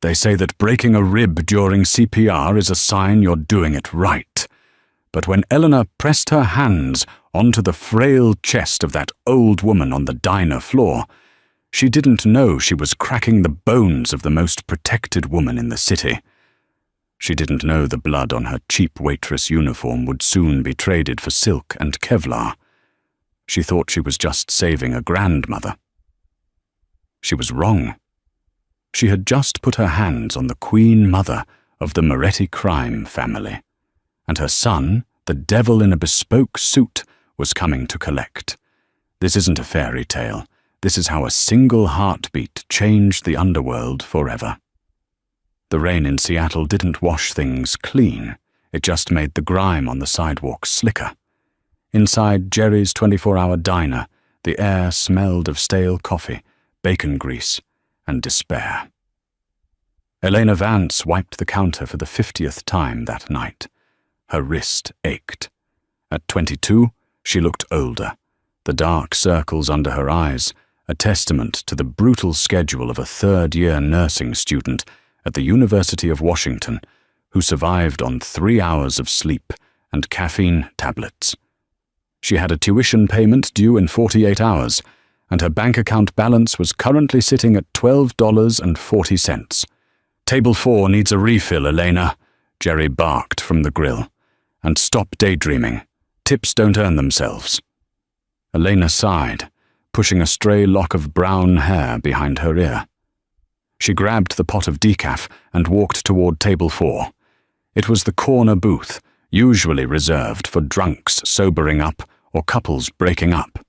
They say that breaking a rib during CPR is a sign you're doing it right. But when Eleanor pressed her hands onto the frail chest of that old woman on the diner floor, she didn't know she was cracking the bones of the most protected woman in the city. She didn't know the blood on her cheap waitress uniform would soon be traded for silk and Kevlar. She thought she was just saving a grandmother. She was wrong. She had just put her hands on the queen mother of the Moretti crime family, and her son, the devil in a bespoke suit, was coming to collect. This isn't a fairy tale. This is how a single heartbeat changed the underworld forever. The rain in Seattle didn't wash things clean. It just made the grime on the sidewalk slicker. Inside Jerry's 24-hour diner, the air smelled of stale coffee, bacon grease, and despair. Elena Vance wiped the counter for the 50th time that night. Her wrist ached. At 22, she looked older, the dark circles under her eyes, a testament to the brutal schedule of a third-year nursing student at the University of Washington who survived on 3 hours of sleep and caffeine tablets. She had a tuition payment due in 48 hours, and her bank account balance was currently sitting at $12.40. "Table 4 needs a refill, Elena," Jerry barked from the grill. "And stop daydreaming. Tips don't earn themselves." Elena sighed, pushing a stray lock of brown hair behind her ear. She grabbed the pot of decaf and walked toward table 4. It was the corner booth, usually reserved for drunks sobering up or couples breaking up.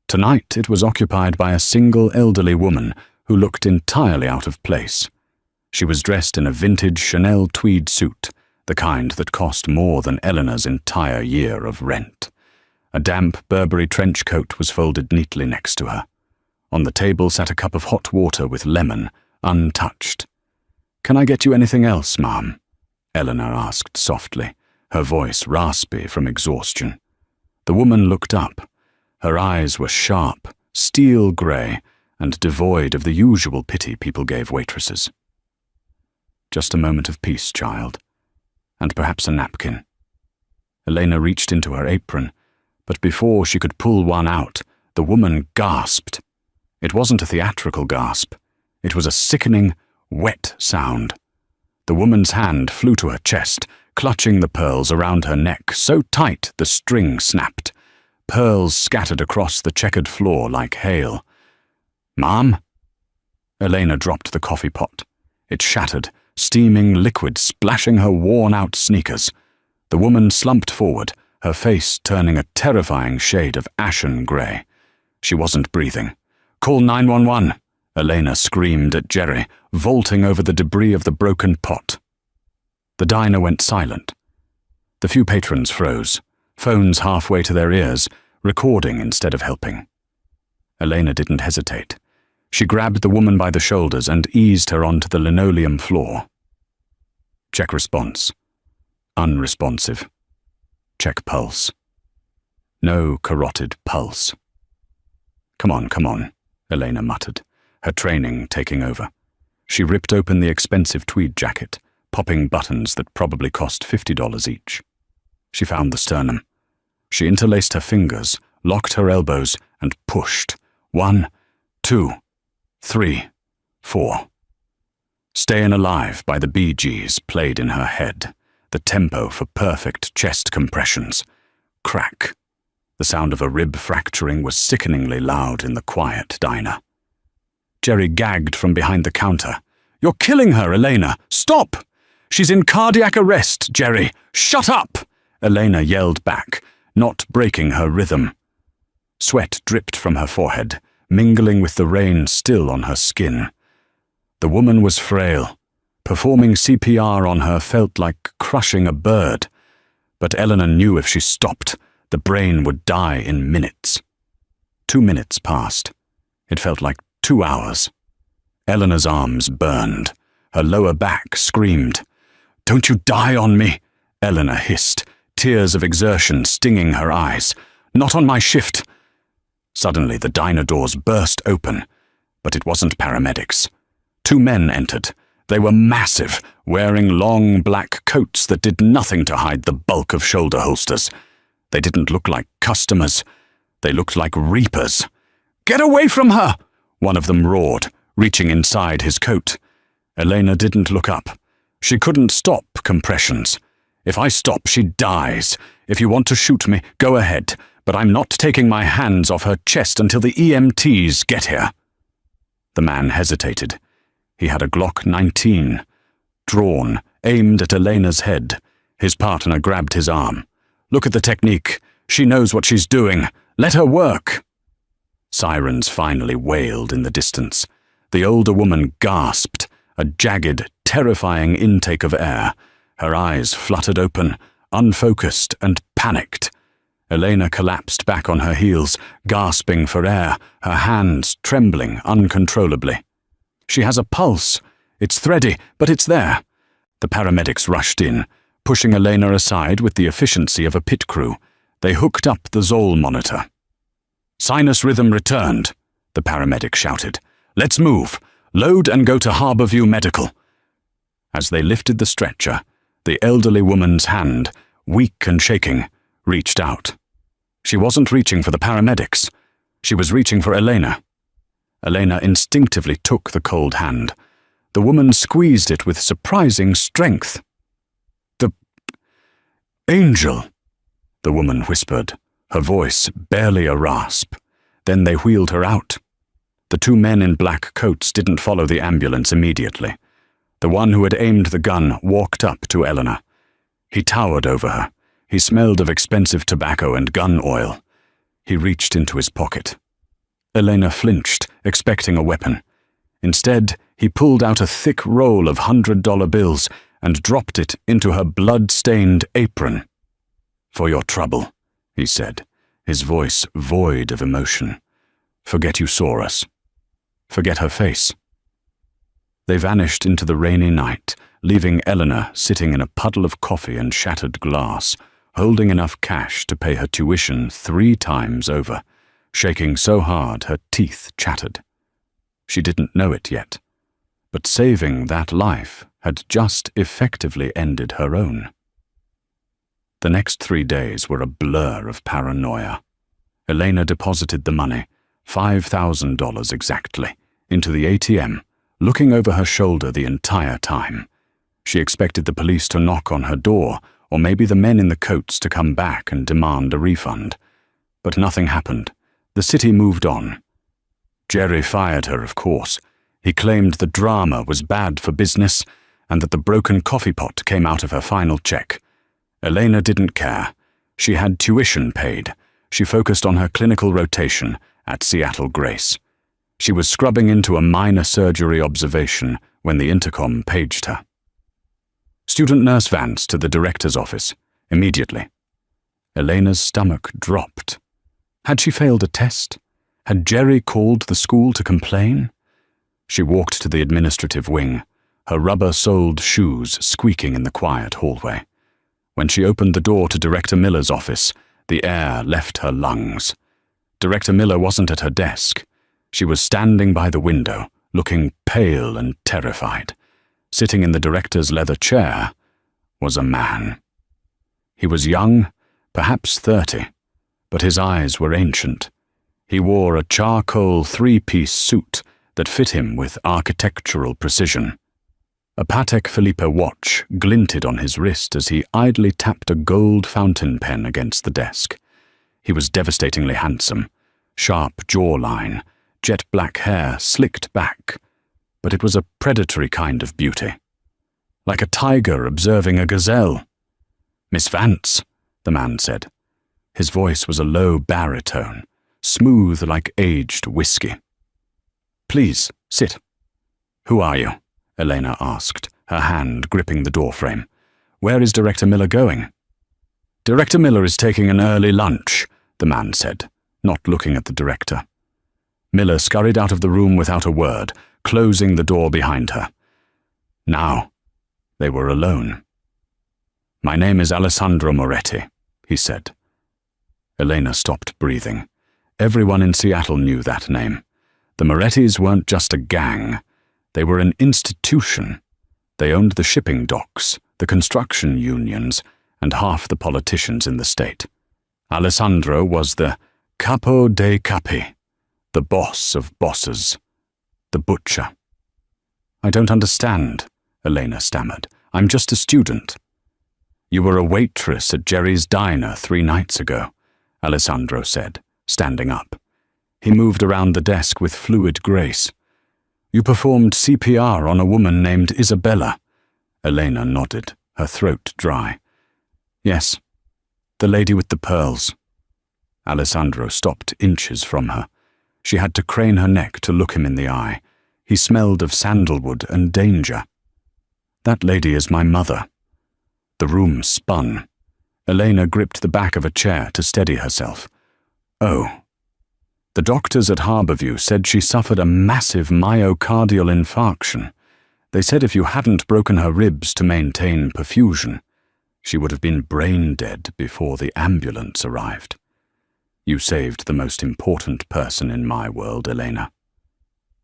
Tonight it was occupied by a single elderly woman who looked entirely out of place. She was dressed in a vintage Chanel tweed suit, the kind that cost more than Eleanor's entire year of rent. A damp Burberry trench coat was folded neatly next to her. On the table sat a cup of hot water with lemon, untouched. "Can I get you anything else, Ma'am?" Eleanor asked softly, her voice raspy from exhaustion. The woman looked up. Her eyes were sharp, steel grey, and devoid of the usual pity people gave waitresses. "Just a moment of peace, child. And perhaps a napkin." Elena reached into her apron, but before she could pull one out, the woman gasped. It wasn't a theatrical gasp. It was a sickening, wet sound. The woman's hand flew to her chest, clutching the pearls around her neck so tight the string snapped. Pearls scattered across the checkered floor like hail. "Ma'am?" Elena dropped the coffee pot. It shattered, steaming liquid splashing her worn-out sneakers. The woman slumped forward, her face turning a terrifying shade of ashen grey. She wasn't breathing. "Call 911!" Elena screamed at Jerry, vaulting over the debris of the broken pot. The diner went silent. The few patrons froze, phones halfway to their ears, recording instead of helping. Elena didn't hesitate. She grabbed the woman by the shoulders and eased her onto the linoleum floor. Check response. Unresponsive. Check pulse. No carotid pulse. Come on, Elena muttered, her training taking over. She ripped open the expensive tweed jacket, popping buttons that probably cost $50 each. She found the sternum. She interlaced her fingers, locked her elbows, and pushed. 1, 2, 3, 4. Stayin' Alive by the Bee Gees played in her head, the tempo for perfect chest compressions. Crack. The sound of a rib fracturing was sickeningly loud in the quiet diner. Jerry gagged from behind the counter. "You're killing her, Elena! Stop! She's in cardiac arrest, Jerry! Shut up!" Elena yelled back, not breaking her rhythm. Sweat dripped from her forehead, mingling with the rain still on her skin. The woman was frail. Performing CPR on her felt like crushing a bird, but Eleanor knew if she stopped, the brain would die in minutes. 2 minutes passed. It felt like 2 hours. Eleanor's arms burned. Her lower back screamed. "Don't you die on me!" Eleanor hissed, tears of exertion stinging her eyes. "Not on my shift!" Suddenly the diner doors burst open, but it wasn't paramedics. 2 men entered, They were massive, wearing long black coats that did nothing to hide the bulk of shoulder holsters. They didn't look like customers. They looked like reapers. "Get away from her!" one of them roared, reaching inside his coat. Elena didn't look up. She couldn't stop compressions. "If I stop, she dies. If you want to shoot me, go ahead, but I'm not taking my hands off her chest until the EMTs get here." The man hesitated. He had a Glock 19, drawn, aimed at Elena's head. His partner grabbed his arm. "Look at the technique. She knows what she's doing. Let her work." Sirens finally wailed in the distance. The older woman gasped, a jagged, terrifying intake of air. Her eyes fluttered open, unfocused and panicked. Elena collapsed back on her heels, gasping for air, her hands trembling uncontrollably. "She has a pulse. It's thready, but it's there." The paramedics rushed in, pushing Elena aside with the efficiency of a pit crew. They hooked up the Zoll monitor. "Sinus rhythm returned," the paramedic shouted. "Let's move. Load and go to Harborview Medical." As they lifted the stretcher, the elderly woman's hand, weak and shaking, reached out. She wasn't reaching for the paramedics. She was reaching for Elena. Elena instinctively took the cold hand. The woman squeezed it with surprising strength. "The angel," the woman whispered, her voice barely a rasp. Then they wheeled her out. The two men in black coats didn't follow the ambulance immediately. The one who had aimed the gun walked up to Elena. He towered over her. He smelled of expensive tobacco and gun oil. He reached into his pocket. Elena flinched, expecting a weapon. Instead, he pulled out a thick roll of $100 bills and dropped it into her blood-stained apron. "For your trouble," he said, his voice void of emotion. "Forget you saw us. Forget her face." They vanished into the rainy night, leaving Elena sitting in a puddle of coffee and shattered glass, holding enough cash to pay her tuition 3 times over, shaking so hard her teeth chattered. She didn't know it yet, but saving that life had just effectively ended her own. The next 3 days were a blur of paranoia. Elena deposited the money, $5,000 exactly, into the ATM, looking over her shoulder the entire time. She expected the police to knock on her door, or maybe the men in the coats to come back and demand a refund. But nothing happened. The city moved on. Jerry fired her, of course. He claimed the drama was bad for business and that the broken coffee pot came out of her final check. Elena didn't care. She had tuition paid. She focused on her clinical rotation at Seattle Grace. She was scrubbing into a minor surgery observation when the intercom paged her. "Student nurse Vance to the director's office, immediately." Elena's stomach dropped. Had she failed a test? Had Jerry called the school to complain? She walked to the administrative wing, her rubber-soled shoes squeaking in the quiet hallway. When she opened the door to Director Miller's office, the air left her lungs. Director Miller wasn't at her desk. She was standing by the window, looking pale and terrified. Sitting in the director's leather chair was a man. He was young, perhaps 30, but his eyes were ancient. He wore a charcoal 3-piece suit that fit him with architectural precision. A Patek Philippe watch glinted on his wrist as he idly tapped a gold fountain pen against the desk. He was devastatingly handsome, sharp jawline, jet black hair slicked back, but it was a predatory kind of beauty. Like a tiger observing a gazelle. "Miss Vance," the man said. His voice was a low baritone, smooth like aged whiskey. "Please, sit." "Who are you?" Elena asked, her hand gripping the doorframe. "Where is Director Miller going?" "Director Miller is taking an early lunch," the man said, not looking at the director. Miller scurried out of the room without a word, closing the door behind her. Now, they were alone. "My name is Alessandro Moretti," he said. Elena stopped breathing. Everyone in Seattle knew that name. The Morettis weren't just a gang. They were an institution. They owned the shipping docks, the construction unions, and half the politicians in the state. Alessandro was the capo dei capi, the boss of bosses, the butcher. "I don't understand," Elena stammered. "I'm just a student." "You were a waitress at Jerry's diner 3 nights ago," Alessandro said, standing up. He moved around the desk with fluid grace. "You performed CPR on a woman named Isabella." Elena nodded, her throat dry. "Yes, the lady with the pearls." Alessandro stopped inches from her. She had to crane her neck to look him in the eye. He smelled of sandalwood and danger. "That lady is my mother." The room spun. Elena gripped the back of a chair to steady herself. "Oh." The doctors at Harborview said she suffered a massive myocardial infarction. They said if you hadn't broken her ribs to maintain perfusion, she would have been brain dead before the ambulance arrived. "You saved the most important person in my world, Elena."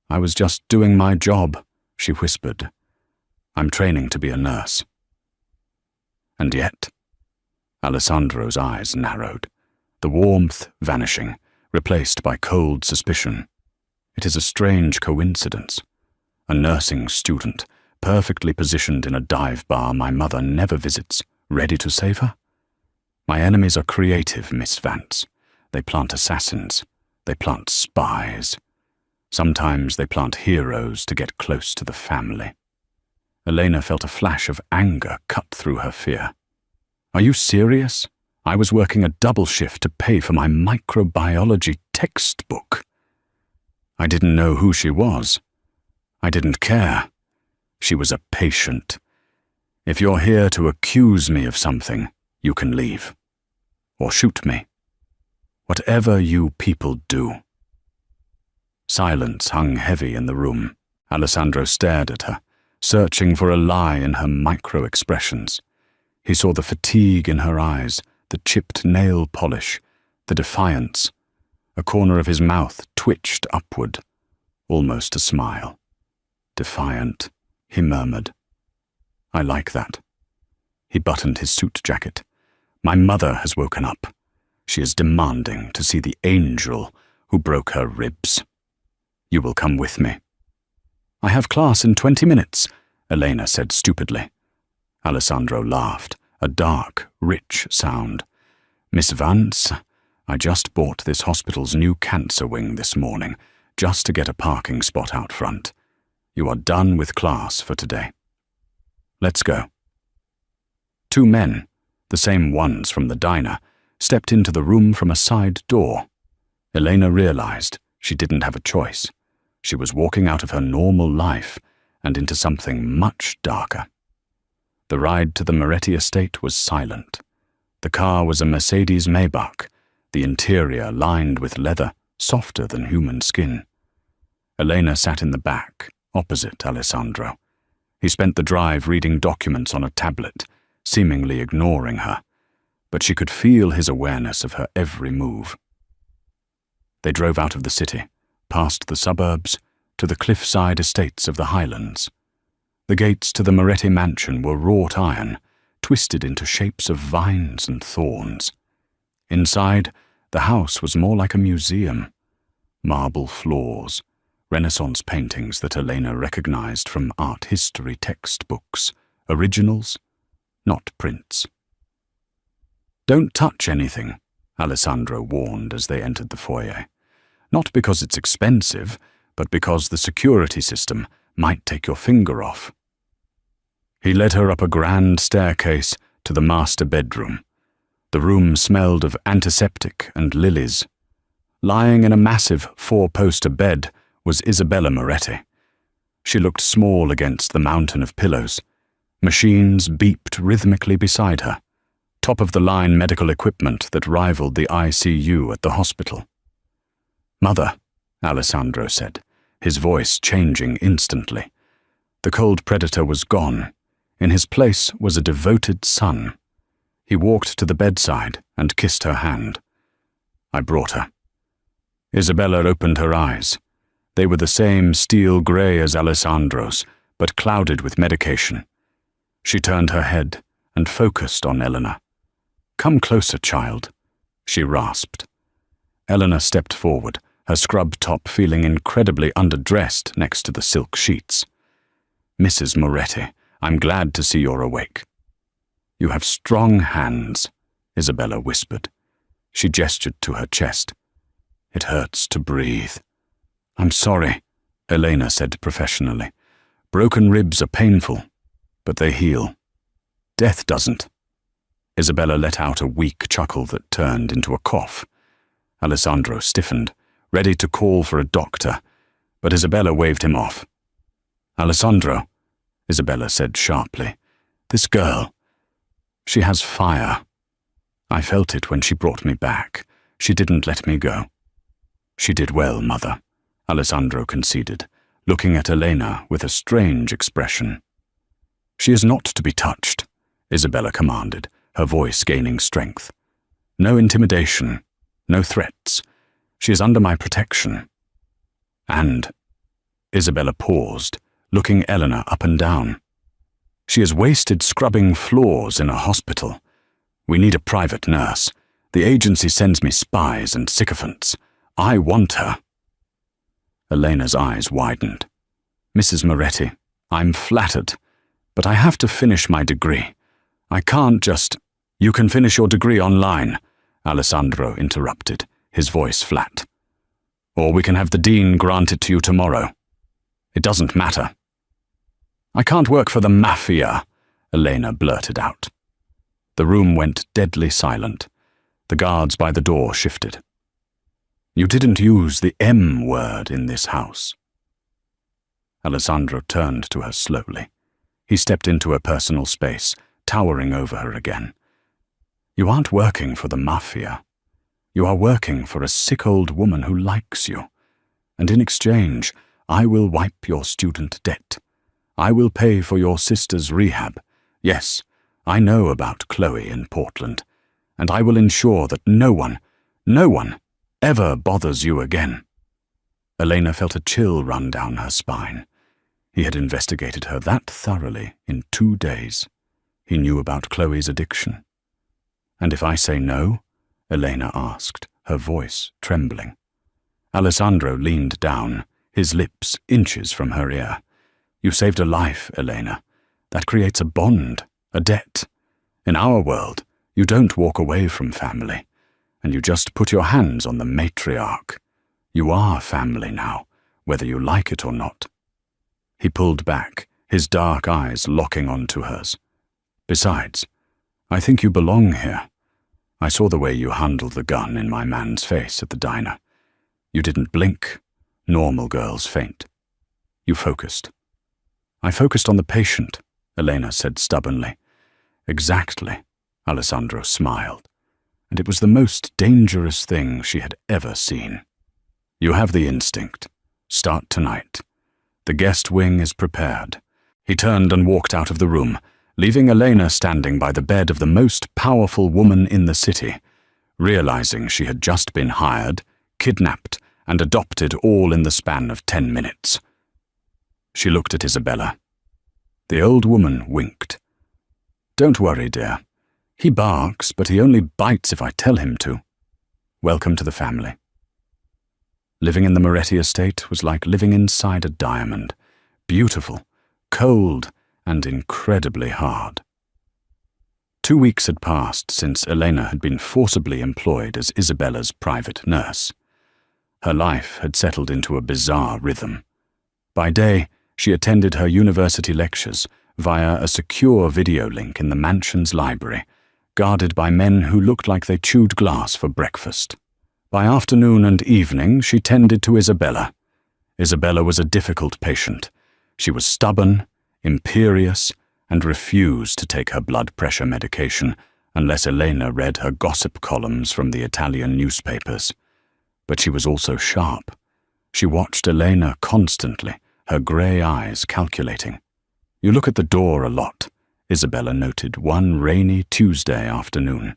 "I was just doing my job," she whispered. "I'm training to be a nurse." And yet, Alessandro's eyes narrowed, the warmth vanishing, replaced by cold suspicion. It is a strange coincidence. A nursing student, perfectly positioned in a dive bar my mother never visits, ready to save her? My enemies are creative, Miss Vance. They plant assassins. They plant spies. Sometimes they plant heroes to get close to the family. Elena felt a flash of anger cut through her fear. "Are you serious? I was working a double shift to pay for my microbiology textbook." I didn't know who she was. I didn't care. She was a patient. If you're here to accuse me of something, you can leave. Or shoot me. Whatever you people do. Silence hung heavy in the room. Alessandro stared at her, searching for a lie in her micro-expressions. He saw the fatigue in her eyes, the chipped nail polish, the defiance. A corner of his mouth twitched upward, almost a smile. "Defiant," he murmured. "I like that." He buttoned his suit jacket. "My mother has woken up. She is demanding to see the angel who broke her ribs. You will come with me." "I have class in 20 minutes, Elena said stupidly. Alessandro laughed, a dark, rich sound. "Miss Vance, I just bought this hospital's new cancer wing this morning, just to get a parking spot out front. You are done with class for today. Let's go." 2 men, the same ones from the diner, stepped into the room from a side door. Elena realized she didn't have a choice. She was walking out of her normal life and into something much darker. The ride to the Moretti estate was silent. The car was a Mercedes Maybach, the interior lined with leather, softer than human skin. Elena sat in the back, opposite Alessandro. He spent the drive reading documents on a tablet, seemingly ignoring her, but she could feel his awareness of her every move. They drove out of the city, past the suburbs, to the cliffside estates of the Highlands. The gates to the Moretti mansion were wrought iron, twisted into shapes of vines and thorns. Inside, the house was more like a museum. Marble floors, Renaissance paintings that Elena recognized from art history textbooks, originals, not prints. "Don't touch anything," Alessandro warned as they entered the foyer. "Not because it's expensive, but because the security system might take your finger off." He led her up a grand staircase to the master bedroom. The room smelled of antiseptic and lilies. Lying in a massive 4-poster bed was Isabella Moretti. She looked small against the mountain of pillows. Machines beeped rhythmically beside her, top-of-the-line medical equipment that rivaled the ICU at the hospital. "Mother," Alessandro said, his voice changing instantly. The cold predator was gone. In his place was a devoted son. He walked to the bedside and kissed her hand. "I brought her." Isabella opened her eyes. They were the same steel grey as Alessandro's, but clouded with medication. She turned her head and focused on Eleanor. "Come closer, child," she rasped. Eleanor stepped forward, her scrub top feeling incredibly underdressed next to the silk sheets. "Mrs. Moretti, I'm glad to see you're awake." "You have strong hands," Isabella whispered. She gestured to her chest. "It hurts to breathe." "I'm sorry," Elena said professionally. "Broken ribs are painful, but they heal. Death doesn't." Isabella let out a weak chuckle that turned into a cough. Alessandro stiffened, ready to call for a doctor, but Isabella waved him off. "Alessandro," Isabella said sharply, "this girl, she has fire. I felt it when she brought me back. She didn't let me go." "She did well, Mother," Alessandro conceded, looking at Elena with a strange expression. "She is not to be touched," Isabella commanded, her voice gaining strength. "No intimidation, no threats. She is under my protection. And," Isabella paused, looking Eleanor up and down, "she is wasted scrubbing floors in a hospital. We need a private nurse. The agency sends me spies and sycophants. I want her." Elena's eyes widened. "Mrs. Moretti, I'm flattered, but I have to finish my degree. I can't just—" "You can finish your degree online," Alessandro interrupted, his voice flat. "Or we can have the dean grant it to you tomorrow. It doesn't matter." "I can't work for the Mafia," Elena blurted out. The room went deadly silent. The guards by the door shifted. "You didn't use the M word in this house." Alessandro turned to her slowly. He stepped into her personal space, towering over her again. "You aren't working for the Mafia. You are working for a sick old woman who likes you. And in exchange, I will wipe your student debt. I will pay for your sister's rehab. Yes, I know about Chloe in Portland. And I will ensure that no one ever bothers you again." Elena felt a chill run down her spine. He had investigated her that thoroughly in 2 days. He knew about Chloe's addiction. "And if I say no?" Elena asked, her voice trembling. Alessandro leaned down, his lips inches from her ear. "You saved a life, Elena. That creates a bond, a debt. In our world, you don't walk away from family, and you just put your hands on the matriarch. You are family now, whether you like it or not." He pulled back, his dark eyes locking onto hers. "Besides, I think you belong here. I saw the way you handled the gun in my man's face at the diner. You didn't blink. Normal girls faint. You focused." "I focused on the patient," Elena said stubbornly. "Exactly," Alessandro smiled, and it was the most dangerous thing she had ever seen. "You have the instinct. Start tonight. The guest wing is prepared." He turned and walked out of the room, leaving Elena standing by the bed of the most powerful woman in the city, realizing she had just been hired, kidnapped, and adopted all in the span of 10 minutes. She looked at Isabella. The old woman winked. "Don't worry, dear. He barks, but he only bites if I tell him to. Welcome to the family." Living in the Moretti estate was like living inside a diamond, beautiful, cold, and incredibly hard. 2 weeks had passed since Elena had been forcibly employed as Isabella's private nurse. Her life had settled into a bizarre rhythm. By day, she attended her university lectures via a secure video link in the mansion's library, guarded by men who looked like they chewed glass for breakfast. By afternoon and evening, she tended to Isabella. Isabella was a difficult patient. She was stubborn, imperious, and refused to take her blood pressure medication unless Elena read her gossip columns from the Italian newspapers. But she was also sharp. She watched Elena constantly, her grey eyes calculating. "You look at the door a lot," Isabella noted one rainy Tuesday afternoon.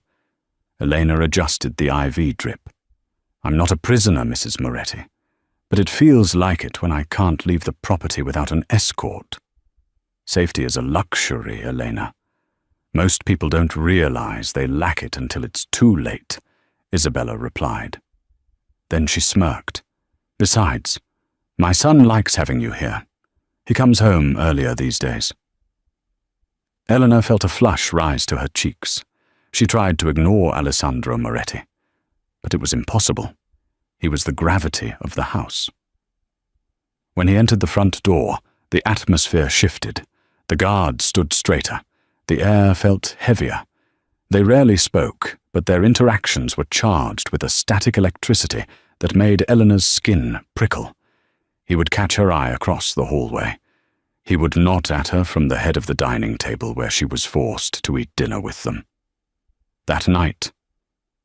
Elena adjusted the IV drip. "I'm not a prisoner, Mrs. Moretti, but it feels like it when I can't leave the property without an escort." Safety is a luxury, Elena. Most people don't realize they lack it until it's too late, Isabella replied. Then she smirked. Besides, my son likes having you here. He comes home earlier these days. Elena felt a flush rise to her cheeks. She tried to ignore Alessandro Moretti, but it was impossible. He was the gravity of the house. When he entered the front door, the atmosphere shifted. The guards stood straighter. The air felt heavier. They rarely spoke, but their interactions were charged with a static electricity that made Eleanor's skin prickle. He would catch her eye across the hallway. He would nod at her from the head of the dining table where she was forced to eat dinner with them. That night,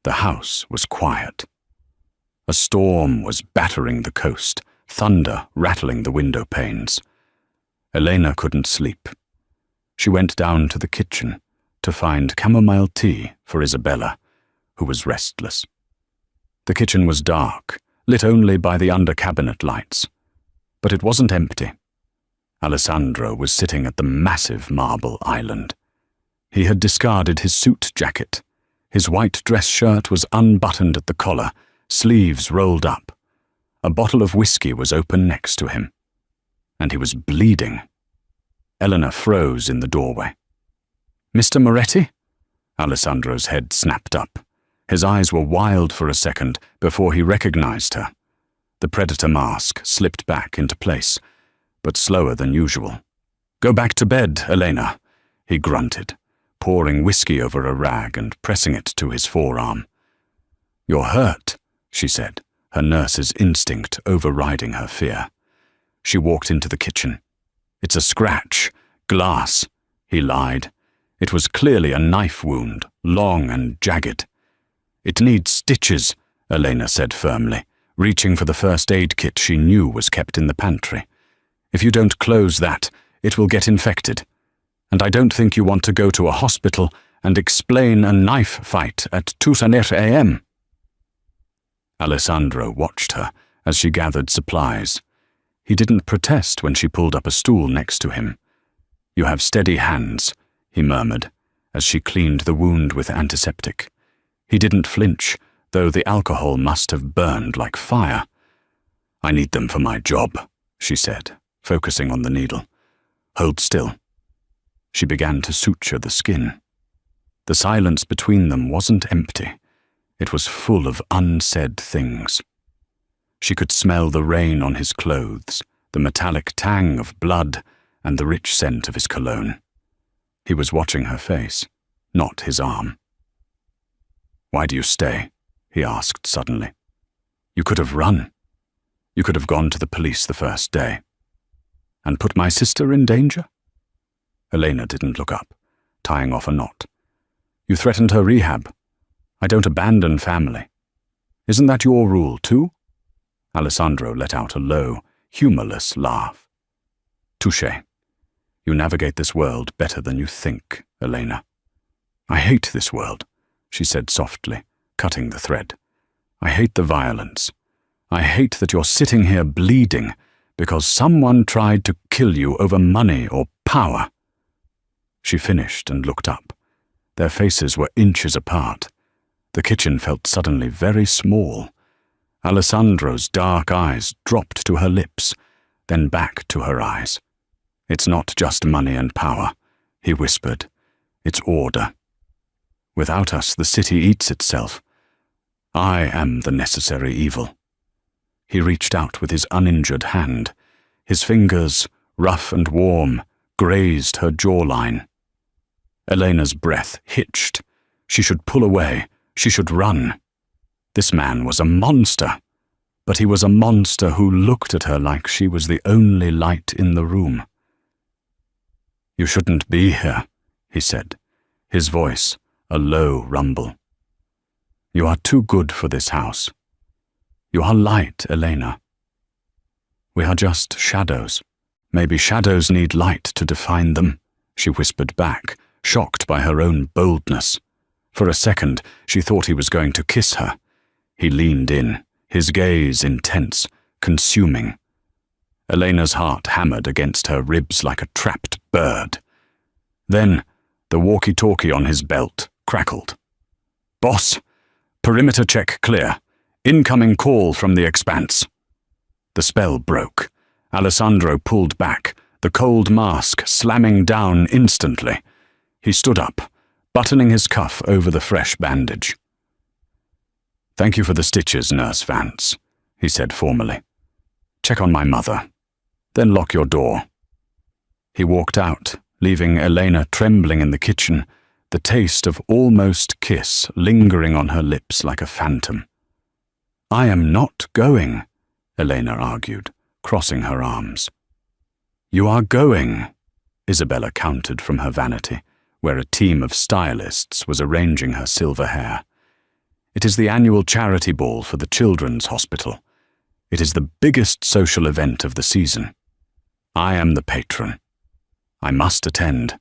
the house was quiet. A storm was battering the coast, thunder rattling the window panes. Elena couldn't sleep. She went down to the kitchen to find chamomile tea for Isabella, who was restless. The kitchen was dark, lit only by the under-cabinet lights. But it wasn't empty. Alessandro was sitting at the massive marble island. He had discarded his suit jacket. His white dress shirt was unbuttoned at the collar, sleeves rolled up. A bottle of whiskey was open next to him. And he was bleeding. Elena froze in the doorway. "Mr. Moretti?" Alessandro's head snapped up. His eyes were wild for a second before he recognized her. The predator mask slipped back into place, but slower than usual. "Go back to bed, Elena," he grunted, pouring whiskey over a rag and pressing it to his forearm. "You're hurt," she said, her nurse's instinct overriding her fear. She walked into the kitchen. "It's a scratch. Glass," he lied. It was clearly a knife wound, long and jagged. "It needs stitches," Elena said firmly, reaching for the first aid kit she knew was kept in the pantry. "If you don't close that, it will get infected. And I don't think you want to go to a hospital and explain a knife fight at Tusaner a.m. Alessandro watched her as she gathered supplies. He didn't protest when she pulled up a stool next to him. "You have steady hands," he murmured, as she cleaned the wound with antiseptic. He didn't flinch, though the alcohol must have burned like fire. "I need them for my job," she said, focusing on the needle. "Hold still." She began to suture the skin. The silence between them wasn't empty. It was full of unsaid things. She could smell the rain on his clothes, the metallic tang of blood, and the rich scent of his cologne. He was watching her face, not his arm. "Why do you stay?" he asked suddenly. "You could have run. You could have gone to the police the first day. And put my sister in danger?" Elena didn't look up, tying off a knot. "You threatened her rehab. I don't abandon family. Isn't that your rule, too?" Alessandro let out a low, humorless laugh. "Touché. You navigate this world better than you think, Elena." "I hate this world," she said softly, cutting the thread. "I hate the violence. I hate that you're sitting here bleeding because someone tried to kill you over money or power." She finished and looked up. Their faces were inches apart. The kitchen felt suddenly very small. Alessandro's dark eyes dropped to her lips, then back to her eyes. "It's not just money and power," he whispered. "It's order. Without us, the city eats itself. I am the necessary evil." He reached out with his uninjured hand. His fingers, rough and warm, grazed her jawline. Elena's breath hitched. She should pull away. She should run. This man was a monster, but he was a monster who looked at her like she was the only light in the room. "You shouldn't be here," he said, his voice a low rumble. "You are too good for this house. You are light, Elena. We are just shadows. Maybe shadows need light to define them," she whispered back, shocked by her own boldness. For a second, she thought he was going to kiss her. He leaned in, his gaze intense, consuming. Elena's heart hammered against her ribs like a trapped bird. Then, the walkie-talkie on his belt crackled. "Boss, perimeter check clear. Incoming call from the Expanse." The spell broke. Alessandro pulled back, the cold mask slamming down instantly. He stood up, buttoning his cuff over the fresh bandage. "Thank you for the stitches, Nurse Vance," he said formally. "Check on my mother. Then lock your door." He walked out, leaving Elena trembling in the kitchen, the taste of almost kiss lingering on her lips like a phantom. "I am not going," Elena argued, crossing her arms. "You are going," Isabella countered from her vanity, where a team of stylists was arranging her silver hair. "It is the annual charity ball for the Children's Hospital. It is the biggest social event of the season. I am the patron. I must attend.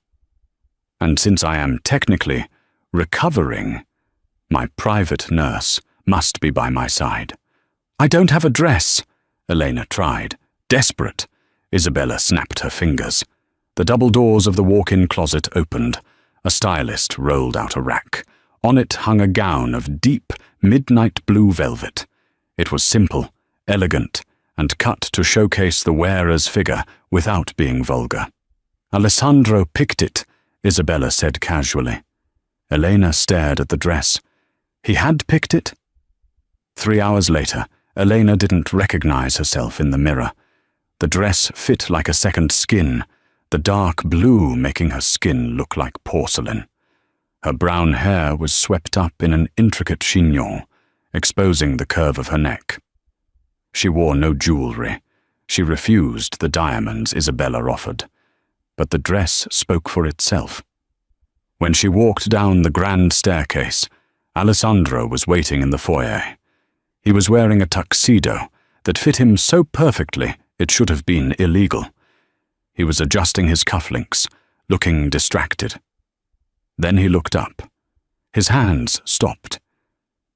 And since I am technically recovering, my private nurse must be by my side." "I don't have a dress," Elena tried. Desperate, Isabella snapped her fingers. The double doors of the walk-in closet opened. A stylist rolled out a rack. On it hung a gown of deep, midnight blue velvet. It was simple, elegant, and cut to showcase the wearer's figure without being vulgar. "Alessandro picked it," Isabella said casually. Elena stared at the dress. He had picked it? 3 hours later, Elena didn't recognize herself in the mirror. The dress fit like a second skin, the dark blue making her skin look like porcelain. Her brown hair was swept up in an intricate chignon, exposing the curve of her neck. She wore no jewelry. She refused the diamonds Isabella offered. But the dress spoke for itself. When she walked down the grand staircase, Alessandro was waiting in the foyer. He was wearing a tuxedo that fit him so perfectly it should have been illegal. He was adjusting his cufflinks, looking distracted. Then he looked up. His hands stopped.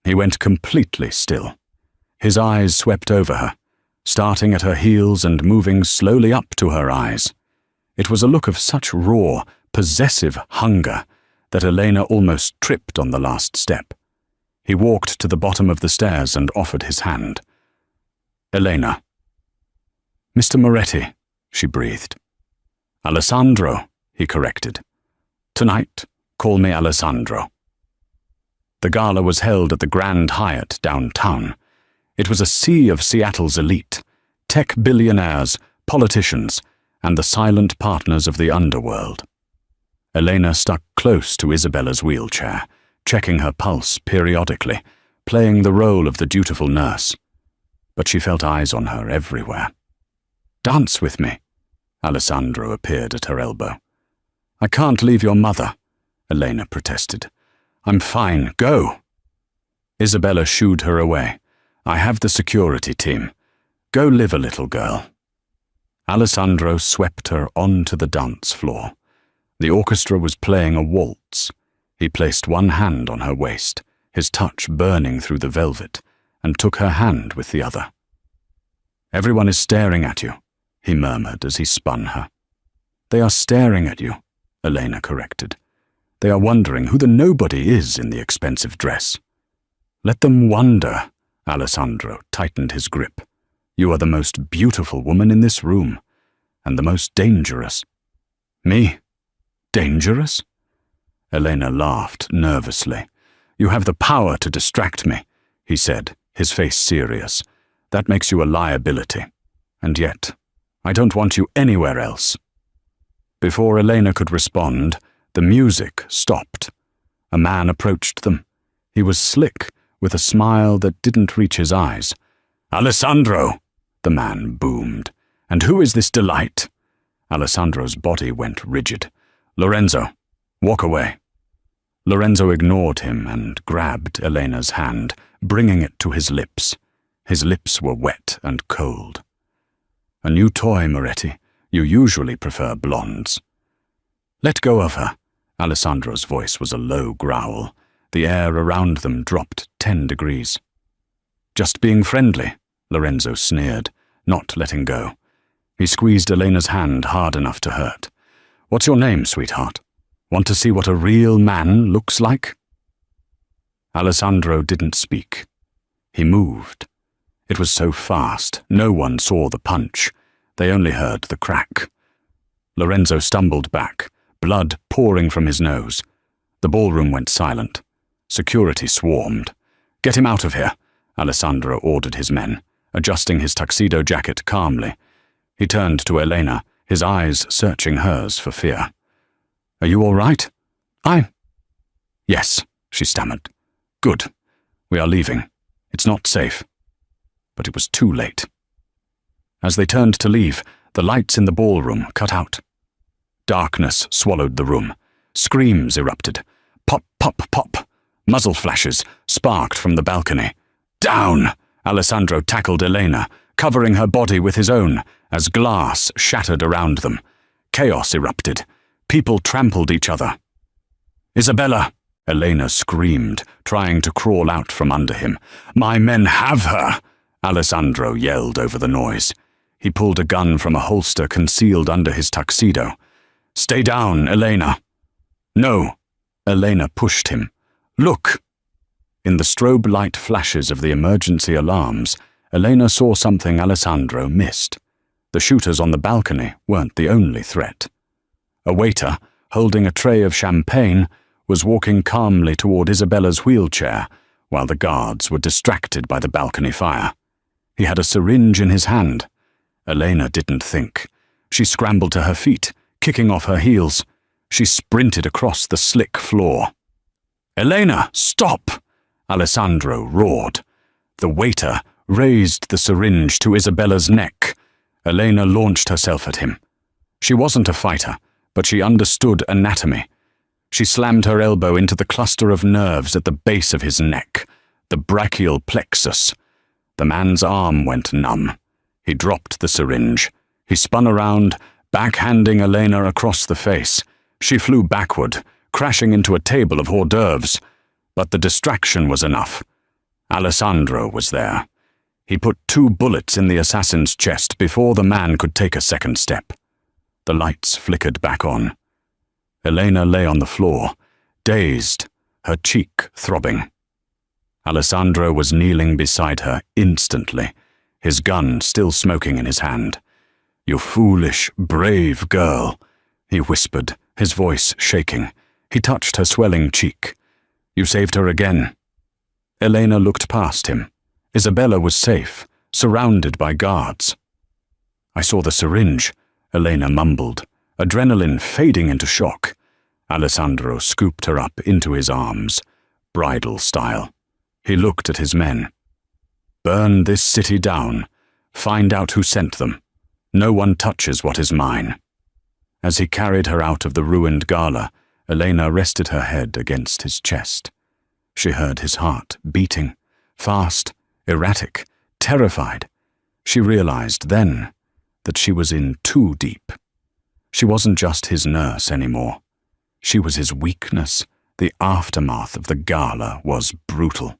He went completely still. His eyes swept over her, starting at her heels and moving slowly up to her eyes. It was a look of such raw, possessive hunger that Elena almost tripped on the last step. He walked to the bottom of the stairs and offered his hand. "Elena." "Mr. Moretti," she breathed. "Alessandro," he corrected. "Tonight, call me Alessandro." The gala was held at the Grand Hyatt downtown. It was a sea of Seattle's elite, tech billionaires, politicians, and the silent partners of the underworld. Elena stuck close to Isabella's wheelchair, checking her pulse periodically, playing the role of the dutiful nurse. But she felt eyes on her everywhere. "Dance with me." Alessandro appeared at her elbow. "I can't leave your mother," Elena protested. "I'm fine, go." Isabella shooed her away. "I have the security team. Go live a little, girl." Alessandro swept her onto the dance floor. The orchestra was playing a waltz. He placed one hand on her waist, his touch burning through the velvet, and took her hand with the other. "Everyone is staring at you," he murmured as he spun her. "They are staring at you," Elena corrected. "They are wondering who the nobody is in the expensive dress." "Let them wonder," Alessandro tightened his grip. "You are the most beautiful woman in this room, and the most dangerous." "Me? Dangerous?" Elena laughed nervously. "You have the power to distract me," he said, his face serious. "That makes you a liability. And yet, I don't want you anywhere else." Before Elena could respond, the music stopped. A man approached them. He was slick, with a smile that didn't reach his eyes. "Alessandro!" the man boomed. "And who is this delight?" Alessandro's body went rigid. "Lorenzo, walk away." Lorenzo ignored him and grabbed Elena's hand, bringing it to his lips. His lips were wet and cold. "A new toy, Moretti. You usually prefer blondes." "Let go of her." Alessandro's voice was a low growl. The air around them dropped 10 degrees. "Just being friendly," Lorenzo sneered, not letting go. He squeezed Elena's hand hard enough to hurt. What's your name, sweetheart? Want to see what a real man looks like?" Alessandro didn't speak. He moved. It was so fast, no one saw the punch. They only heard the crack. Lorenzo stumbled back, blood pouring from his nose. The ballroom went silent. Security swarmed. "Get him out of here," Alessandro ordered his men, adjusting his tuxedo jacket calmly. He turned to Elena, his eyes searching hers for fear. "Are you all right?" "Yes," she stammered. "Good. We are leaving. It's not safe." But it was too late. As they turned to leave, the lights in the ballroom cut out. Darkness swallowed the room. Screams erupted. Pop, pop, pop. Muzzle flashes sparked from the balcony. "Down!" Alessandro tackled Elena, covering her body with his own, as glass shattered around them. Chaos erupted. People trampled each other. "Isabella!" Elena screamed, trying to crawl out from under him. "My men have her!" Alessandro yelled over the noise. He pulled a gun from a holster concealed under his tuxedo. "Stay down, Elena." "No." Elena pushed him. "Look!" In the strobe light flashes of the emergency alarms, Elena saw something Alessandro missed. The shooters on the balcony weren't the only threat. A waiter, holding a tray of champagne, was walking calmly toward Isabella's wheelchair, while the guards were distracted by the balcony fire. He had a syringe in his hand. Elena didn't think. She scrambled to her feet, kicking off her heels. She sprinted across the slick floor. "Elena, stop!" Alessandro roared. The waiter raised the syringe to Isabella's neck. Elena launched herself at him. She wasn't a fighter, but she understood anatomy. She slammed her elbow into the cluster of nerves at the base of his neck, the brachial plexus. The man's arm went numb. He dropped the syringe. He spun around, backhanding Elena across the face. She flew backward, crashing into a table of hors d'oeuvres. But the distraction was enough. Alessandro was there. He put 2 bullets in the assassin's chest before the man could take a second step. The lights flickered back on. Elena lay on the floor, dazed, her cheek throbbing. Alessandro was kneeling beside her instantly, his gun still smoking in his hand. "You foolish, brave girl," he whispered, his voice shaking. He touched her swelling cheek. "You saved her again." Elena looked past him. Isabella was safe, surrounded by guards. "I saw the syringe," Elena mumbled, adrenaline fading into shock. Alessandro scooped her up into his arms, bridal style. He looked at his men. "Burn this city down. Find out who sent them. No one touches what is mine." As he carried her out of the ruined gala, Elena rested her head against his chest. She heard his heart beating, fast, erratic, terrified. She realized then that she was in too deep. She wasn't just his nurse anymore. She was his weakness. The aftermath of the gala was brutal.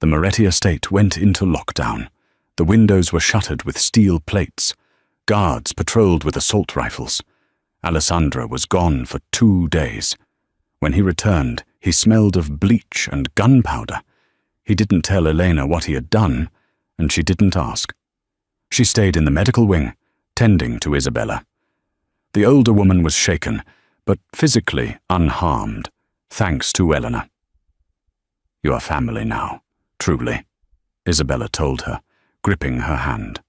The Moretti estate went into lockdown. The windows were shuttered with steel plates. Guards patrolled with assault rifles. Alessandro was gone for 2 days. When he returned, he smelled of bleach and gunpowder. He didn't tell Elena what he had done, and she didn't ask. She stayed in the medical wing, tending to Isabella. The older woman was shaken, but physically unharmed, thanks to Elena. "You are family now, truly," Isabella told her, gripping her hand.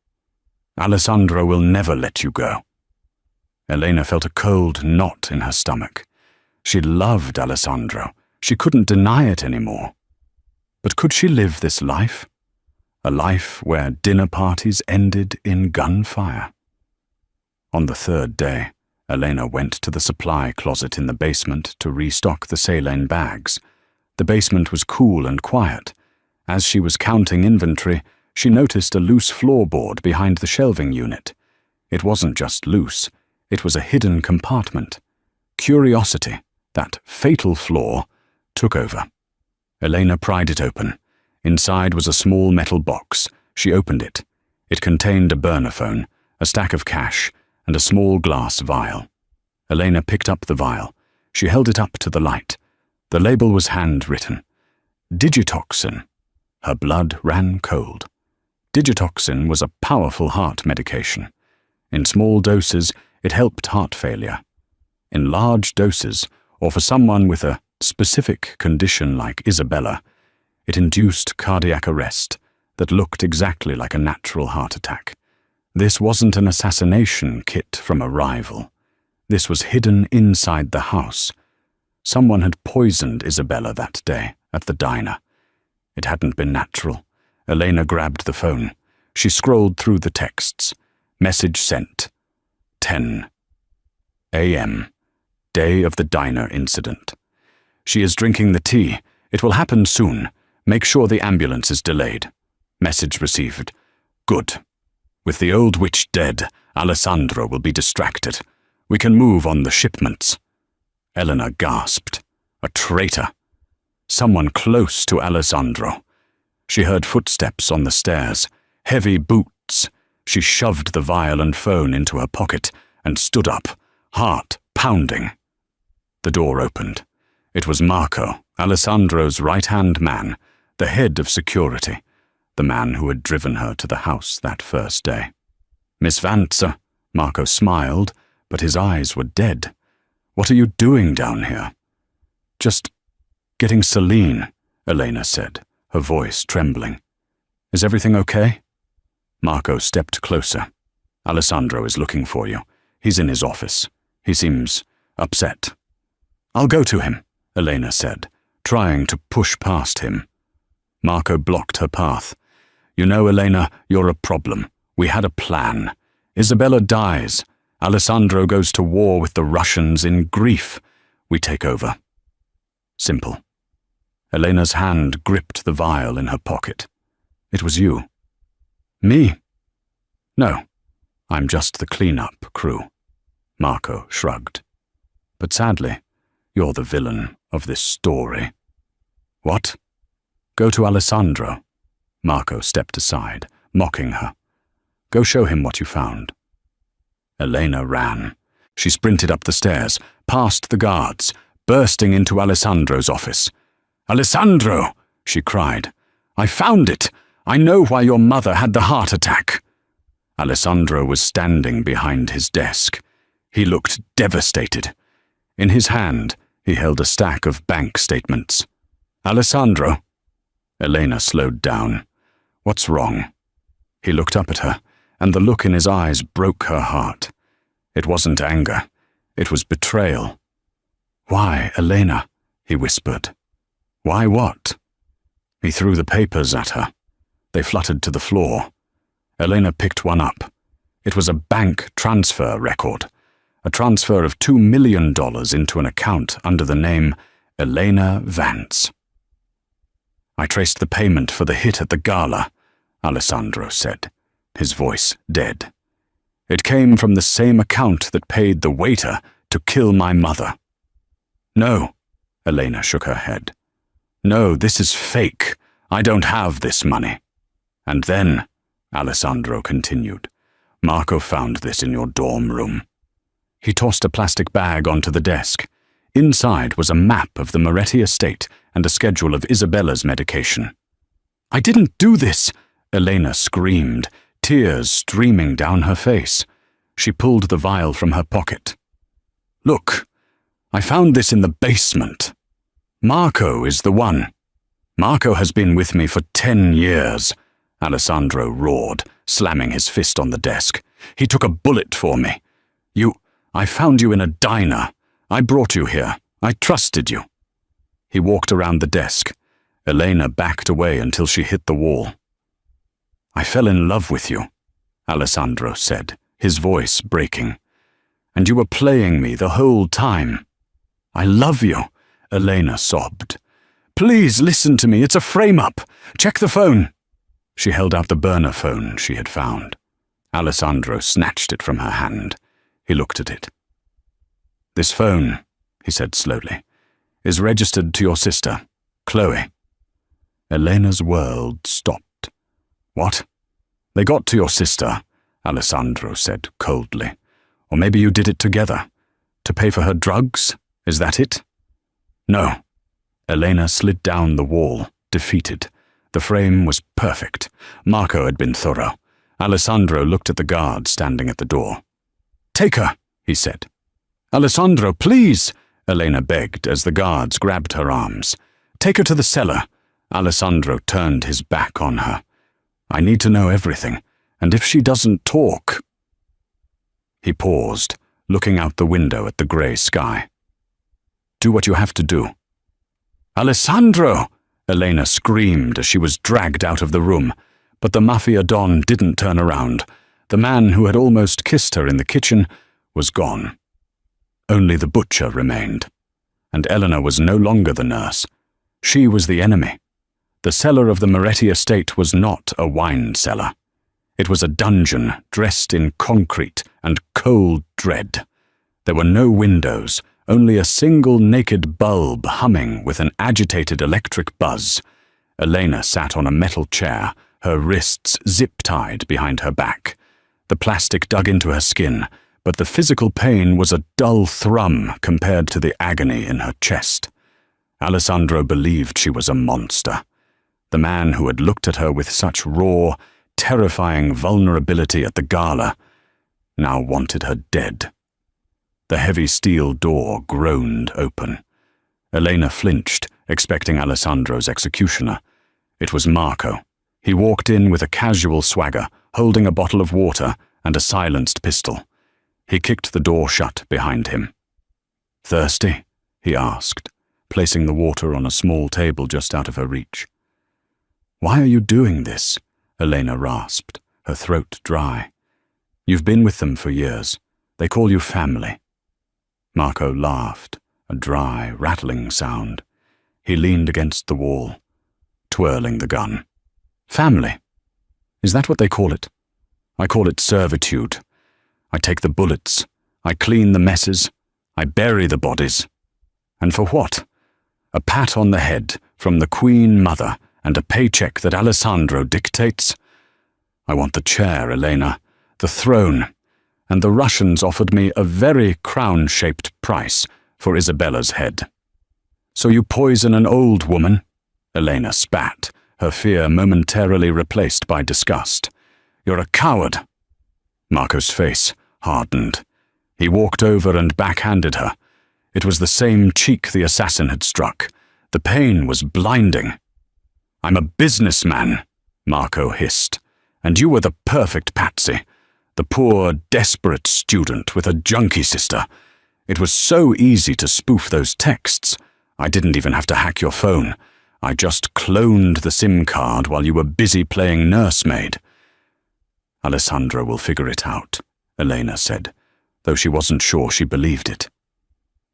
"Alessandro will never let you go." Elena felt a cold knot in her stomach. She loved Alessandro. She couldn't deny it anymore. But could she live this life? A life where dinner parties ended in gunfire? On the 3rd day, Elena went to the supply closet in the basement to restock the saline bags. The basement was cool and quiet. As she was counting inventory, she noticed a loose floorboard behind the shelving unit. It wasn't just loose, it was a hidden compartment. Curiosity, that fatal flaw, took over. Elena pried it open. Inside was a small metal box. She opened it. It contained a burner phone, a stack of cash, and a small glass vial. Elena picked up the vial. She held it up to the light. The label was handwritten. Digitoxin. Her blood ran cold. Digitoxin was a powerful heart medication. In small doses, it helped heart failure. In large doses, or for someone with a specific condition like Isabella, it induced cardiac arrest that looked exactly like a natural heart attack. This wasn't an assassination kit from a rival. This was hidden inside the house. Someone had poisoned Isabella that day at the diner. It hadn't been natural. Elena grabbed the phone. She scrolled through the texts. Message sent. 10 a.m. Day of the diner incident. She is drinking the tea. It will happen soon. Make sure the ambulance is delayed. Message received. Good. With the old witch dead, Alessandro will be distracted. We can move on the shipments. Elena gasped. A traitor. Someone close to Alessandro. She heard footsteps on the stairs. Heavy boots. She shoved the vial and phone into her pocket and stood up, heart pounding. The door opened. It was Marco, Alessandro's right-hand man, the head of security, the man who had driven her to the house that first day. Miss Vance, Marco smiled, but his eyes were dead. What are you doing down here? Just getting Celine, Elena said, her voice trembling. Is everything okay? Marco stepped closer. Alessandro is looking for you. He's in his office. He seems upset. I'll go to him, Elena said, trying to push past him. Marco blocked her path. You know, Elena, you're a problem. We had a plan. Isabella dies. Alessandro goes to war with the Russians in grief. We take over. Simple. Elena's hand gripped the vial in her pocket. It was you. Me? No, I'm just the clean-up crew. Marco shrugged. But sadly, you're the villain of this story. What? Go to Alessandro. Marco stepped aside, mocking her. Go show him what you found. Elena ran. She sprinted up the stairs, past the guards, bursting into Alessandro's office. Alessandro, she cried. I found it. I know why your mother had the heart attack. Alessandro was standing behind his desk. He looked devastated. In his hand, he held a stack of bank statements. Alessandro. Elena slowed down. What's wrong? He looked up at her, and the look in his eyes broke her heart. It wasn't anger. It was betrayal. Why, Elena? He whispered. Why what? He threw the papers at her. They fluttered to the floor. Elena picked one up. It was a bank transfer record. A transfer of $2 million into an account under the name Elena Vance. I traced the payment for the hit at the gala, Alessandro said, his voice dead. It came from the same account that paid the waiter to kill my mother. No, Elena shook her head. No, this is fake. I don't have this money. And then, Alessandro continued, Marco found this in your dorm room. He tossed a plastic bag onto the desk. Inside was a map of the Moretti estate and a schedule of Isabella's medication. I didn't do this, Elena screamed, tears streaming down her face. She pulled the vial from her pocket. Look, I found this in the basement. Marco is the one. Marco has been with me for 10 years, Alessandro roared, slamming his fist on the desk. He took a bullet for me. I found you in a diner. I brought you here. I trusted you. He walked around the desk. Elena backed away until she hit the wall. I fell in love with you, Alessandro said, his voice breaking. And you were playing me the whole time. I love you, Elena sobbed. Please listen to me. It's a frame-up. Check the phone. She held out the burner phone she had found. Alessandro snatched it from her hand. He looked at it. This phone, he said slowly, is registered to your sister, Chloe. Elena's world stopped. What? They got to your sister, Alessandro said coldly. Or maybe you did it together. To pay for her drugs? Is that it? No. Elena slid down the wall, defeated. The frame was perfect. Marco had been thorough. Alessandro looked at the guard standing at the door. "Take her," he said. "Alessandro, please," Elena begged as the guards grabbed her arms. "Take her to the cellar." Alessandro turned his back on her. "I need to know everything, and if she doesn't talk—" He paused, looking out the window at the grey sky. "Do what you have to do." "Alessandro!" Elena screamed as she was dragged out of the room, but the Mafia Don didn't turn around. The man who had almost kissed her in the kitchen was gone. Only the butcher remained, and Eleanor was no longer the nurse. She was the enemy. The cellar of the Moretti estate was not a wine cellar. It was a dungeon dressed in concrete and cold dread. There were no windows, only a single naked bulb humming with an agitated electric buzz. Elena sat on a metal chair, her wrists zip-tied behind her back. The plastic dug into her skin, but the physical pain was a dull thrum compared to the agony in her chest. Alessandro believed she was a monster. The man who had looked at her with such raw, terrifying vulnerability at the gala now wanted her dead. The heavy steel door groaned open. Elena flinched, expecting Alessandro's executioner. It was Marco. He walked in with a casual swagger, holding a bottle of water and a silenced pistol. He kicked the door shut behind him. "Thirsty?" he asked, placing the water on a small table just out of her reach. "Why are you doing this?" Elena rasped, her throat dry. "You've been with them for years. They call you family." Marco laughed, a dry, rattling sound. He leaned against the wall, twirling the gun. "Family? Is that what they call it? I call it servitude. I take the bullets, I clean the messes, I bury the bodies. And for what? A pat on the head from the Queen Mother and a paycheck that Alessandro dictates? I want the chair, Elena, the throne, and the Russians offered me a very crown-shaped price for Isabella's head." "So you poison an old woman?" Elena spat, her fear momentarily replaced by disgust. "You're a coward." Marco's face hardened. He walked over and backhanded her. It was the same cheek the assassin had struck. The pain was blinding. "I'm a businessman," Marco hissed, "and you were the perfect patsy. The poor, desperate student with a junkie sister. It was so easy to spoof those texts. I didn't even have to hack your phone. I just cloned the SIM card while you were busy playing nursemaid." "Alessandro will figure it out," Elena said, though she wasn't sure she believed it.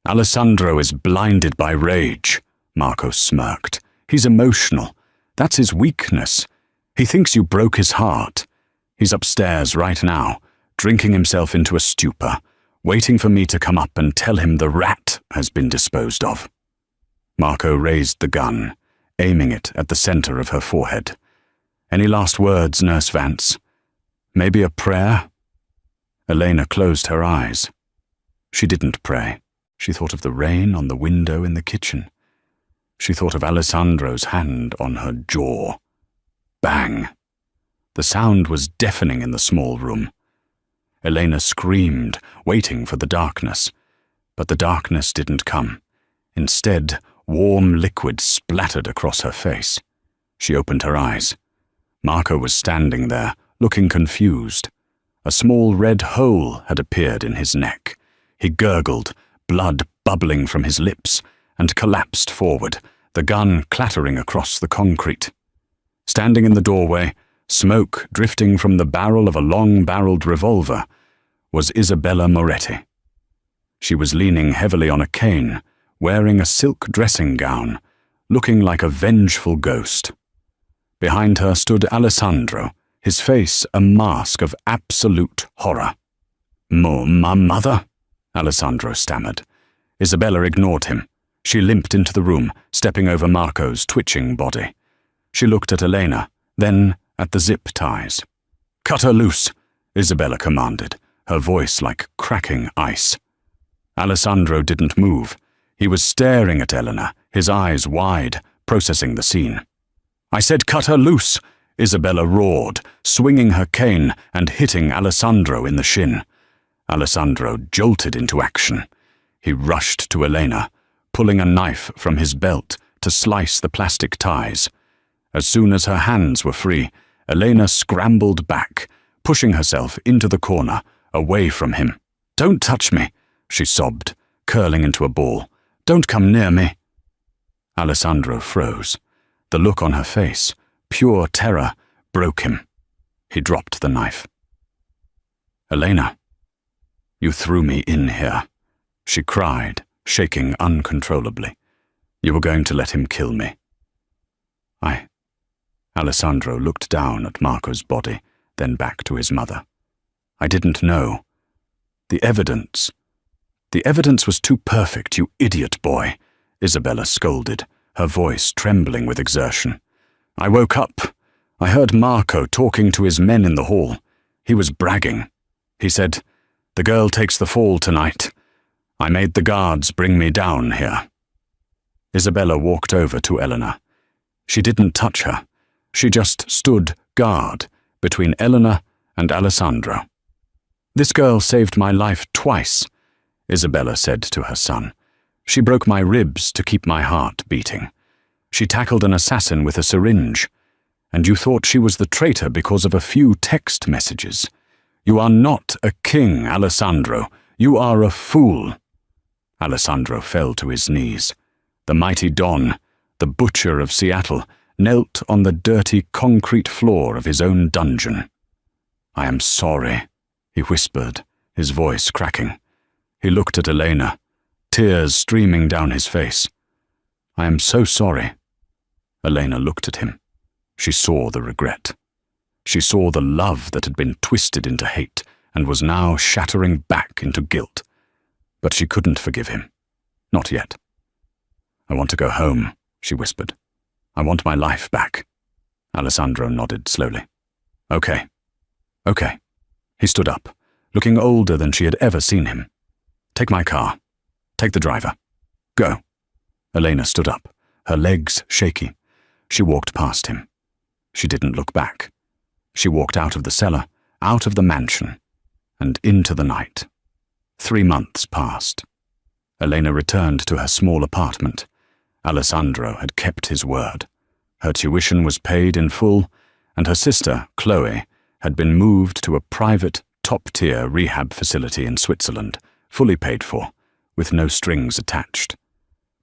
"Alessandro is blinded by rage," Marco smirked. "He's emotional. That's his weakness. He thinks you broke his heart. He's upstairs right now, drinking himself into a stupor, waiting for me to come up and tell him the rat has been disposed of." Marco raised the gun, aiming it at the center of her forehead. "Any last words, Nurse Vance? Maybe a prayer?" Elena closed her eyes. She didn't pray. She thought of the rain on the window in the kitchen. She thought of Alessandro's hand on her jaw. Bang! The sound was deafening in the small room. Elena screamed, waiting for the darkness. But the darkness didn't come. Instead, warm liquid splattered across her face. She opened her eyes. Marco was standing there, looking confused. A small red hole had appeared in his neck. He gurgled, blood bubbling from his lips, and collapsed forward, the gun clattering across the concrete. Standing in the doorway, smoke drifting from the barrel of a long-barreled revolver, was Isabella Moretti. She was leaning heavily on a cane, wearing a silk dressing gown, looking like a vengeful ghost. Behind her stood Alessandro, his face a mask of absolute horror. My mother?" Alessandro stammered. Isabella ignored him. She limped into the room, stepping over Marco's twitching body. She looked at Elena, then at the zip ties. "Cut her loose," Isabella commanded, her voice like cracking ice. Alessandro didn't move. He was staring at Elena, his eyes wide, processing the scene. "I said cut her loose!" Isabella roared, swinging her cane and hitting Alessandro in the shin. Alessandro jolted into action. He rushed to Elena, pulling a knife from his belt to slice the plastic ties. As soon as her hands were free, Elena scrambled back, pushing herself into the corner, away from him. "Don't touch me," she sobbed, curling into a ball. "Don't come near me." Alessandro froze. The look on her face, pure terror, broke him. He dropped the knife. "Elena, you threw me in here," she cried, shaking uncontrollably. "You were going to let him kill me." Alessandro looked down at Marco's body, then back to his mother. "I didn't know. The evidence was too perfect, you idiot boy," Isabella scolded, her voice trembling with exertion. "I woke up. I heard Marco talking to his men in the hall. He was bragging. He said, 'The girl takes the fall tonight.' I made the guards bring me down here." Isabella walked over to Elena. She didn't touch her. She just stood guard between Elena and Alessandro. "This girl saved my life twice," Isabella said to her son. "She broke my ribs to keep my heart beating. She tackled an assassin with a syringe. And you thought she was the traitor because of a few text messages. You are not a king, Alessandro. You are a fool." Alessandro fell to his knees. The mighty Don, the butcher of Seattle, knelt on the dirty concrete floor of his own dungeon. "I am sorry," he whispered, his voice cracking. He looked at Elena, tears streaming down his face. "I am so sorry." Elena looked at him. She saw the regret. She saw the love that had been twisted into hate and was now shattering back into guilt. But she couldn't forgive him. Not yet. "I want to go home," she whispered. "I want my life back." Alessandro nodded slowly. Okay. He stood up, looking older than she had ever seen him. "Take my car. Take the driver. Go." Elena stood up, her legs shaky. She walked past him. She didn't look back. She walked out of the cellar, out of the mansion, and into the night. 3 months passed. Elena returned to her small apartment. Alessandro had kept his word. Her tuition was paid in full, and her sister, Chloe, had been moved to a private, top-tier rehab facility in Switzerland, fully paid for, with no strings attached.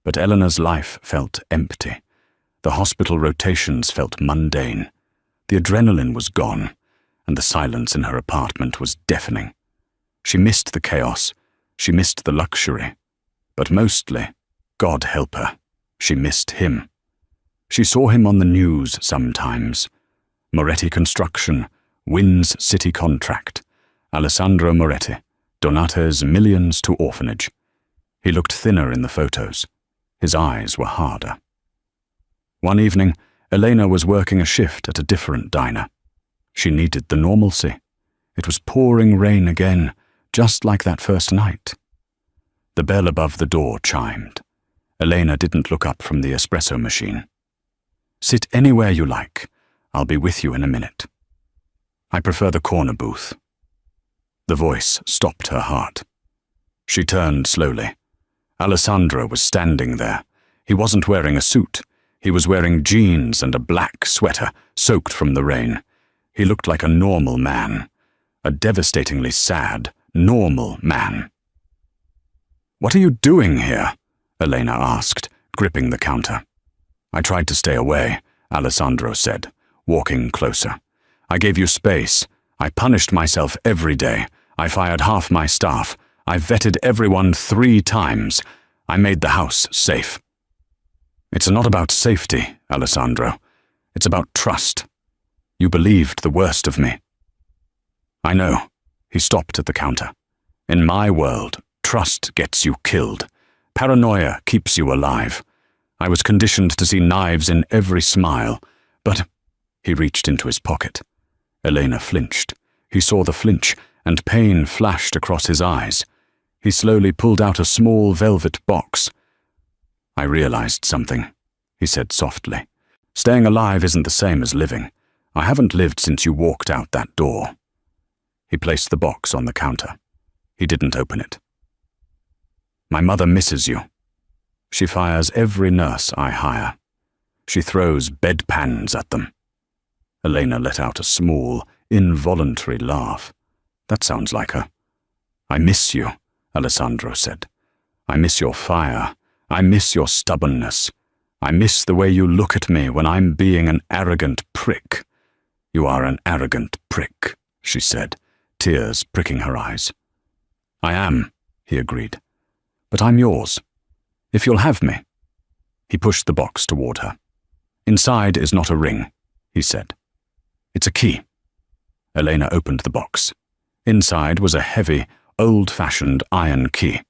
But Eleanor's life felt empty. The hospital rotations felt mundane. The adrenaline was gone, and the silence in her apartment was deafening. She missed the chaos. She missed the luxury. But mostly, God help her, she missed him. She saw him on the news sometimes. Moretti Construction wins city contract. Alessandro Moretti, donates millions to orphanage. He looked thinner in the photos. His eyes were harder. One evening, Elena was working a shift at a different diner. She needed the normalcy. It was pouring rain again, just like that first night. The bell above the door chimed. Elena didn't look up from the espresso machine. "Sit anywhere you like. I'll be with you in a minute." "I prefer the corner booth." The voice stopped her heart. She turned slowly. Alessandro was standing there. He wasn't wearing a suit. He was wearing jeans and a black sweater, soaked from the rain. He looked like a normal man. A devastatingly sad, normal man. "What are you doing here?" Elena asked, gripping the counter. "I tried to stay away," Alessandro said, walking closer. "I gave you space. I punished myself every day. I fired half my staff. I vetted everyone 3 times. I made the house safe." "It's not about safety, Alessandro. It's about trust. You believed the worst of me." "I know." He stopped at the counter. "In my world, trust gets you killed. Paranoia keeps you alive. I was conditioned to see knives in every smile, but—" He reached into his pocket. Elena flinched. He saw the flinch, and pain flashed across his eyes. He slowly pulled out a small velvet box. "I realized something," he said softly. "Staying alive isn't the same as living. I haven't lived since you walked out that door." He placed the box on the counter. He didn't open it. "My mother misses you. She fires every nurse I hire. She throws bedpans at them." Elena let out a small, involuntary laugh. "That sounds like her." "I miss you," Alessandro said. "I miss your fire. I miss your stubbornness. I miss the way you look at me when I'm being an arrogant prick." "You are an arrogant prick," she said, tears pricking her eyes. "I am," he agreed. "But I'm yours. If you'll have me." He pushed the box toward her. "Inside is not a ring," he said. "It's a key." Elena opened the box. Inside was a heavy, old-fashioned iron key.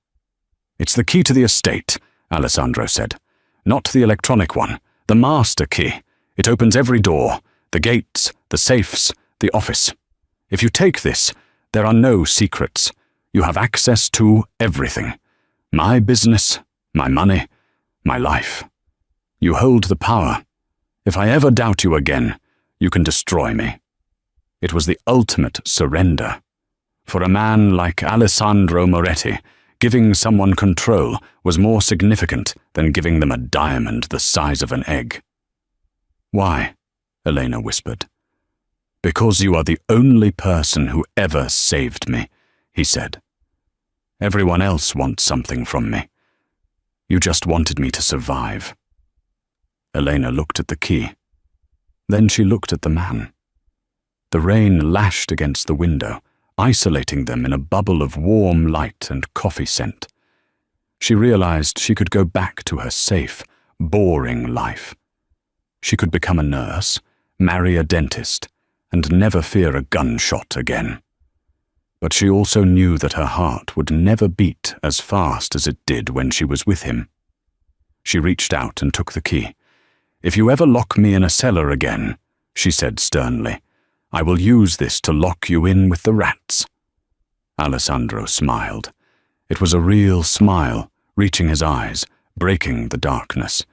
"It's the key to the estate," Alessandro said. "Not the electronic one, the master key. It opens every door, the gates, the safes, the office. If you take this, there are no secrets. You have access to everything. My business, my money, my life. You hold the power. If I ever doubt you again, you can destroy me." It was the ultimate surrender. For a man like Alessandro Moretti, giving someone control was more significant than giving them a diamond the size of an egg. "Why?" Elena whispered. "Because you are the only person who ever saved me," he said. "Everyone else wants something from me. You just wanted me to survive." Elena looked at the key. Then she looked at the man. The rain lashed against the window, isolating them in a bubble of warm light and coffee scent. She realized she could go back to her safe, boring life. She could become a nurse, marry a dentist, and never fear a gunshot again. But she also knew that her heart would never beat as fast as it did when she was with him. She reached out and took the key. "If you ever lock me in a cellar again," she said sternly, "I will use this to lock you in with the rats." Alessandro smiled. It was a real smile, reaching his eyes, breaking the darkness.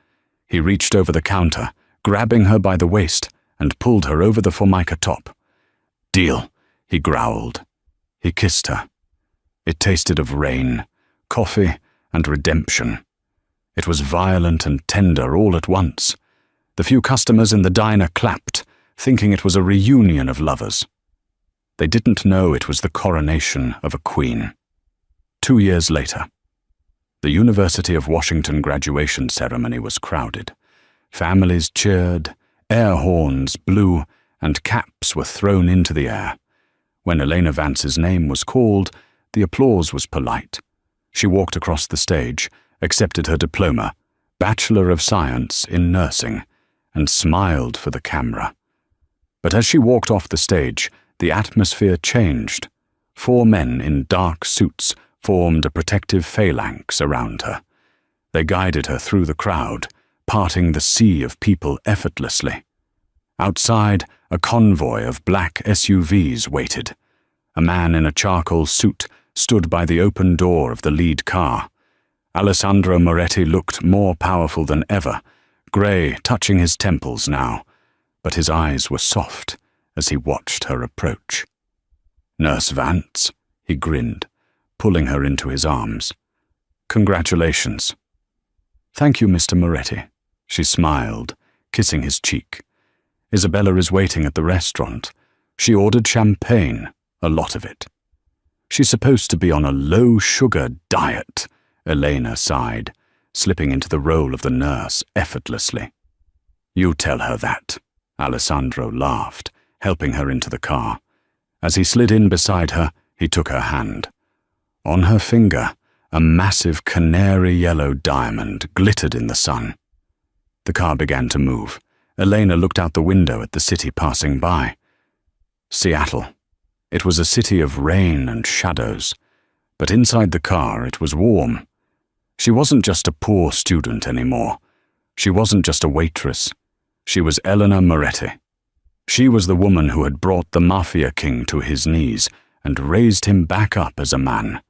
He reached over the counter, grabbing her by the waist, and pulled her over the formica top. "Deal," he growled. He kissed her. It tasted of rain, coffee, and redemption. It was violent and tender all at once. The few customers in the diner clapped, thinking it was a reunion of lovers. They didn't know it was the coronation of a queen. 2 years later, the University of Washington graduation ceremony was crowded. Families cheered, air horns blew, and caps were thrown into the air. When Elena Vance's name was called, the applause was polite. She walked across the stage, accepted her diploma, Bachelor of Science in Nursing, and smiled for the camera. But as she walked off the stage, the atmosphere changed. 4 men in dark suits formed a protective phalanx around her. They guided her through the crowd, parting the sea of people effortlessly. Outside, a convoy of black SUVs waited. A man in a charcoal suit stood by the open door of the lead car. Alessandro Moretti looked more powerful than ever, grey touching his temples now, but his eyes were soft as he watched her approach. "Nurse Vance," he grinned, pulling her into his arms. "Congratulations." "Thank you, Mr. Moretti," she smiled, kissing his cheek. "Isabella is waiting at the restaurant. She ordered champagne, a lot of it." "She's supposed to be on a low-sugar diet," Elena sighed, slipping into the role of the nurse effortlessly. "You tell her that," Alessandro laughed, helping her into the car. As he slid in beside her, he took her hand. On her finger, a massive canary-yellow diamond glittered in the sun. The car began to move. Elena looked out the window at the city passing by. Seattle. It was a city of rain and shadows, but inside the car it was warm. She wasn't just a poor student anymore. She wasn't just a waitress. She was Elena Moretti. She was the woman who had brought the Mafia king to his knees and raised him back up as a man.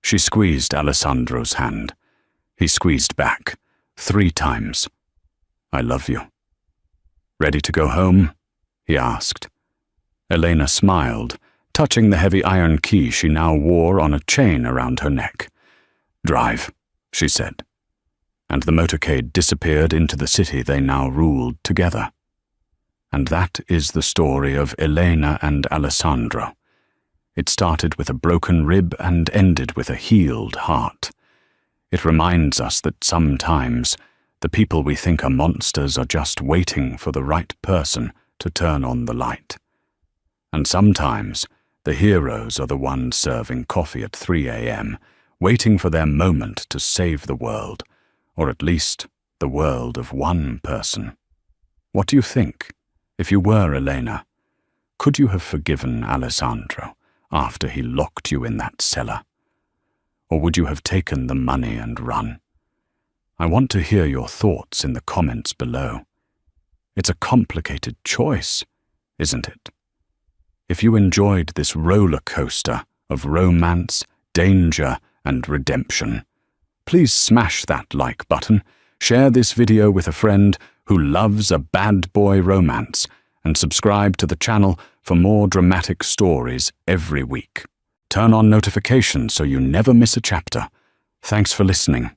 She squeezed Alessandro's hand. He squeezed back, 3 times. "I love you." "Ready to go home?" he asked. Elena smiled, touching the heavy iron key she now wore on a chain around her neck. "Drive," she said. And the motorcade disappeared into the city they now ruled together. And that is the story of Elena and Alessandro. It started with a broken rib and ended with a healed heart. It reminds us that sometimes the people we think are monsters are just waiting for the right person to turn on the light. And sometimes the heroes are the ones serving coffee at 3 a.m., waiting for their moment to save the world, or at least the world of one person. What do you think? If you were Elena, could you have forgiven Alessandro after he locked you in that cellar? Or would you have taken the money and run? I want to hear your thoughts in the comments below. It's a complicated choice, isn't it? If you enjoyed this roller coaster of romance, danger, and redemption, please smash that like button, share this video with a friend who loves a bad boy romance, and subscribe to the channel for more dramatic stories every week. Turn on notifications so you never miss a chapter. Thanks for listening.